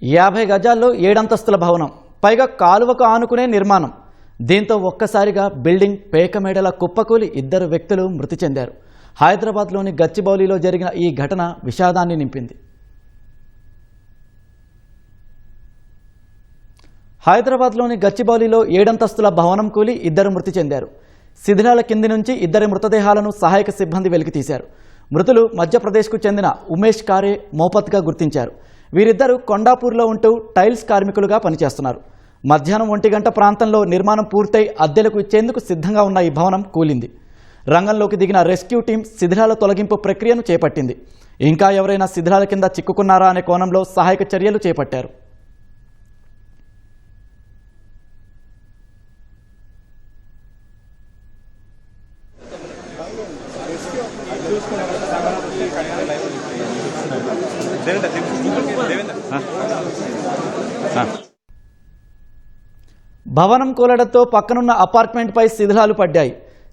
50 గజాల్లో 7 అంతస్తుల భవనం, పైగా కాలువకు ఆనుకునే నిర్మాణం. దీంతో ఒక్కసారిగా బిల్డింగ్ పేకమేడల కుప్పకూలి 2 వ్యక్తులు మృతి చెందారు. హైదరాబాద్లోని గచ్చిబౌలిలో జరిగిన ఈ ఘటన విషాదాన్ని నింపింది. హైదరాబాద్లోని గచ్చిబౌలిలో 7 అంతస్తుల భవనం కూలి 2 మృతి చెందారు. శిథిలాల కింది నుంచి 2 మృతదేహాలను సహాయక సిబ్బంది వెలికితీశారు. మృతులు మధ్యప్రదేశ్కు చెందిన ఉమేష్ కారే, మోపత్గా గుర్తించారు. వీరిద్దరూ కొండాపూర్లో ఉంటూ టైల్స్ కార్మికులుగా పనిచేస్తున్నారు. మధ్యాహ్నం 1 గంట ప్రాంతంలో నిర్మాణం పూర్తయి అద్దెలకు ఇచ్చేందుకు సిద్ధంగా ఉన్న ఈ భవనం కూలింది. రంగంలోకి దిగిన రెస్క్యూ టీం శిథిలాల తొలగింపు ప్రక్రియను చేపట్టింది. ఇంకా ఎవరైనా శిథిలాల కింద చిక్కుకున్నారా అనే కోణంలో సహాయక చర్యలు చేపట్టారు. భవనం కూలడంతో పక్కనున్న అపార్ట్మెంట్పై శిథిలాలు పడ్డాయి.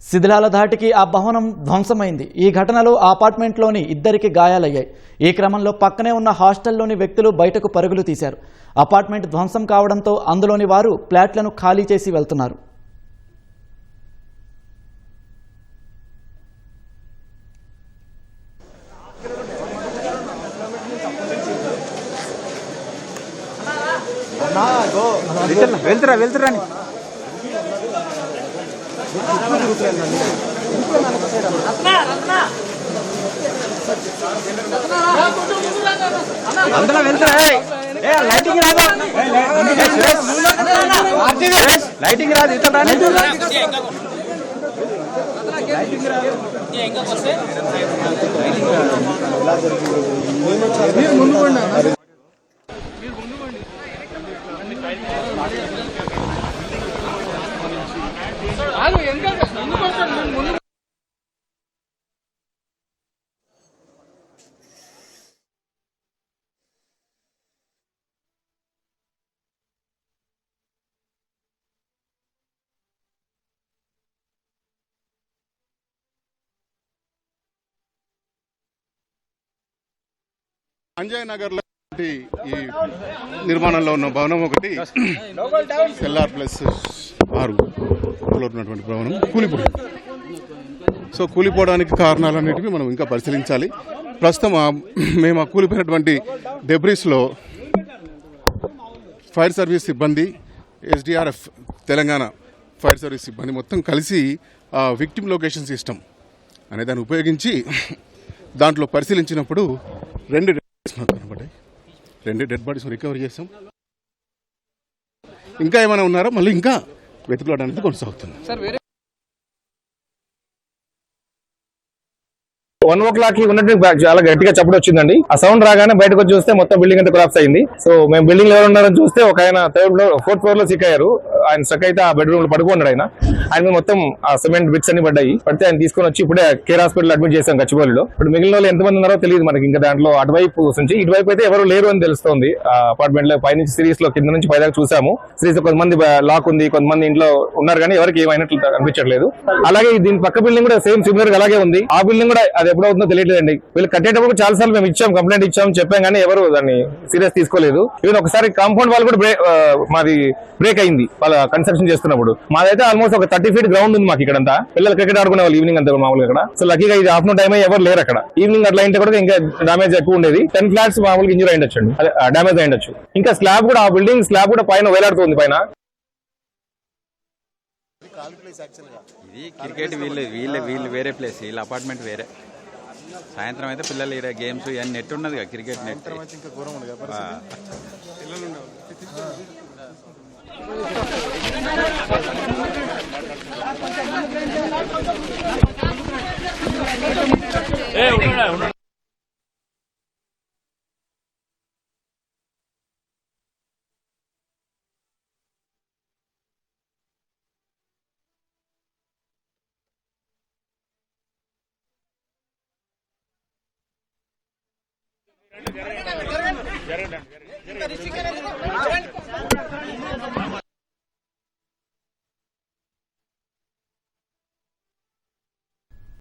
శిథిలాల ధాటికి ఆ భవనం ధ్వంసమైంది. ఈ ఘటనలో ఆ అపార్ట్మెంట్లోని 2కి గాయాలయ్యాయి. ఈ క్రమంలో పక్కనే ఉన్న హాస్టల్లోని వ్యక్తులు బయటకు పరుగులు తీశారు. అపార్ట్మెంట్ ధ్వంసం కావడంతో అందులోని వారు ఫ్లాట్లను ఖాళీ చేసి వెళ్తున్నారు. వెళ్తురా అందులో వెళ్తురా లైటింగ్ రాదు లైటింగ్ రాదు అంజయ్ నగర్ లో ఈ నిర్మాణంలో ఉన్న భవనం ఒకటి LR+6 ఉన్నటువంటి భవనం కూలిపోయింది. సో కూలిపోవడానికి కారణాలన్నిటివి మనం ఇంకా పరిశీలించాలి. ప్రస్తుతం మేము ఆ కూలిపోయినటువంటి డెబ్రీస్లో ఫైర్ సర్వీస్ సిబ్బంది, SDRF తెలంగాణ ఫైర్ సర్వీస్ సిబ్బంది మొత్తం కలిసి విక్టిమ్ లొకేషన్ సిస్టమ్ అనే దాన్ని ఉపయోగించి దాంట్లో పరిశీలించినప్పుడు 2 డెడ్ బాడీస్ రికవర్ చేసాం. ఇంకా ఏమైనా ఉన్నారో మళ్ళీ ఇంకా వెతుకులాడడానికి కొనసాగుతుంది. 1 o'clock ఉన్నట్టు చాలా గట్టిగా చప్పుడు వచ్చిందండి. ఆ సౌండ్ రాగానే బయటకు వచ్చి చూస్తే మొత్తం బిల్డింగ్ అంతా కొలాప్స్ అయింది. సో మేము బిల్డింగ్ ఎవరు ఉన్నారని చూస్తే ఒక ఆయన 4th floor లో సిక్ అయ్యారు. ఆయన స్టక్ అయితే ఆ బెడ్రూమ్ లో పడుకున్నాడు. ఆయన మొత్తం ఆ సిమెంట్ బిట్స్ అన్ని పడ్డాయి. పడితే ఆయన తీసుకొని వచ్చి ఇప్పుడే కేర్ హాస్పిటల్ అడ్మిట్ చేశాం గచ్చిబౌలిలో. ఇప్పుడు మిగిలిన వాళ్ళు ఎంతమంది ఉన్నారో తెలియదు మనకి. ఇంకా దాంట్లో అటువైపు నుంచి ఇటువైపు అయితే ఎవరు లేరు అని తెలుస్తోంది. అపార్ట్మెంట్ లో పైనుంచి సిరీస్ లో కింద నుంచి పైదాకా చూసాము. సిరీస్ కొంతమంది లాక్ ఉంది, కొంతమంది ఇంట్లో ఉన్నారు, కానీ ఎవరికి ఏమైనట్లు అనిపించట్లేదు. అలాగే దీని పక్క బిల్డింగ్ కూడా సేమ్ సిమిలర్ గా అలాగే ఉంది. ఆ బిల్డింగ్ కూడా అది ఎప్పుడవుతుందో తెలియట్లేదండి. వీళ్ళు కట్టేటప్పుడు చాలా సార్లు మేము ఇచ్చాం, కంప్లైంట్ ఇచ్చాం, చెప్పాం, కానీ ఎవరు దాన్ని సీరియస్ తీసుకోలేదు. ఈవెన్ ఒకసారి కాంపౌండ్ వాళ్ళు కూడా మాది బ్రేక్ అయింది వాళ్ళ కన్స్ట్రక్షన్ చేస్తున్నప్పుడు. మాదైతే ఆల్మోస్ట్ ఒక 30 feet గ్రౌండ్ ఉంది మాకు ఇక్కడంతా. పిల్లలు క్రికెట్ ఆడుకునే వాళ్ళు ఈవినింగ్ అంతా మామూలుగా అక్కడ. సో లక్కీగా ఇది ఆఫ్టర్నూన్ టైం ఎవరు లేరు అక్కడ. ఈవినింగ్ అట్లా అయితే కూడా ఇంకా డామేజ్ ఎక్కువ ఉండేది. 10 flats మామూలుగా ఇంజూర్ అయ్యొచ్చు, డామేజ్ అయ్యొచ్చు. ఇంకా స్లాబ్ కూడా, ఆ బిల్డింగ్ స్లాబ్ కూడా పైన వేలాడుతుంది పైన. ఇది క్రికెట్ వీళ్ళు వేరే ప్లేస్, వీళ్ళ అపార్ట్మెంట్ వేరే. సాయంత్రం అయితే పిల్లలు ఇక్కడ గేమ్స్ ఇవన్నీ నెట్ ఉన్నది కదా, క్రికెట్ నెట్. జరగండి